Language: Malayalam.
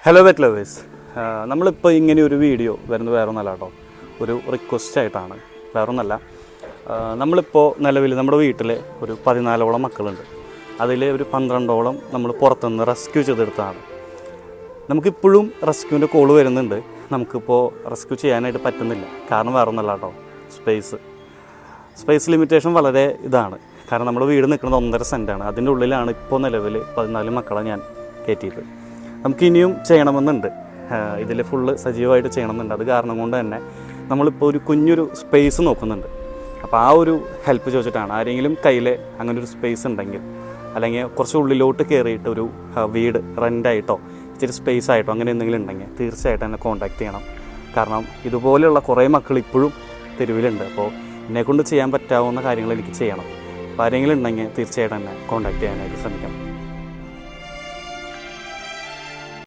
ഹലോ വെറ്റ് ലവേഴ്സ്, നമ്മളിപ്പോൾ ഇങ്ങനെ ഒരു വീഡിയോ വരുന്നത് വേറൊന്നല്ല കേട്ടോ, ഒരു റിക്വസ്റ്റ് ആയിട്ടാണ്. വേറൊന്നല്ല, നമ്മളിപ്പോൾ നിലവിൽ നമ്മുടെ വീട്ടിൽ ഒരു 14ഓളം മക്കളുണ്ട്. അതിൽ ഒരു 12ഓളം നമ്മൾ പുറത്തുനിന്ന് റെസ്ക്യൂ ചെയ്തെടുത്തതാണ്. നമുക്കിപ്പോഴും റെസ്ക്യൂവിൻ്റെ കോള് വരുന്നുണ്ട്. നമുക്കിപ്പോൾ റെസ്ക്യൂ ചെയ്യാനായിട്ട് പറ്റുന്നില്ല. കാരണം വേറൊന്നല്ല കേട്ടോ, സ്പേസ് ലിമിറ്റേഷൻ വളരെ ഇതാണ്. കാരണം നമ്മുടെ വീട് നിൽക്കുന്നത് 1.5 സെൻറ്റാണ്. അതിൻ്റെ ഉള്ളിലാണ് ഇപ്പോൾ നിലവിൽ 14 മക്കളെ ഞാൻ കയറ്റിയത്. നമുക്കിനിയും ചെയ്യണമെന്നുണ്ട്, ഇതിൽ ഫുള്ള് സജീവമായിട്ട് ചെയ്യണമെന്നുണ്ട്. അത് കാരണം കൊണ്ട് തന്നെ നമ്മളിപ്പോൾ ഒരു കുഞ്ഞൊരു സ്പേസ് നോക്കുന്നുണ്ട്. അപ്പോൾ ആ ഒരു ഹെൽപ്പ് ചോദിച്ചിട്ടാണ്. ആരെങ്കിലും കയ്യിൽ അങ്ങനെ ഒരു സ്പേസ് ഉണ്ടെങ്കിൽ, അല്ലെങ്കിൽ കുറച്ച് ഉള്ളിലോട്ട് കയറിയിട്ട് ഒരു വീട് റെൻ്റായിട്ടോ ഇച്ചിരി സ്പേസ് ആയിട്ടോ അങ്ങനെ എന്തെങ്കിലും ഉണ്ടെങ്കിൽ തീർച്ചയായിട്ടും എന്നെ കോൺടാക്റ്റ് ചെയ്യണം. കാരണം ഇതുപോലെയുള്ള കുറേ മക്കൾ ഇപ്പോഴും തെരുവിലുണ്ട്. അപ്പോൾ എന്നെക്കൊണ്ട് ചെയ്യാൻ പറ്റാവുന്ന കാര്യങ്ങൾ എനിക്ക് ചെയ്യണം. അപ്പോൾ ആരെങ്കിലും ഉണ്ടെങ്കിൽ തീർച്ചയായിട്ടും എന്നെ കോൺടാക്റ്റ് ചെയ്യാനായിട്ട് ശ്രമിക്കണം.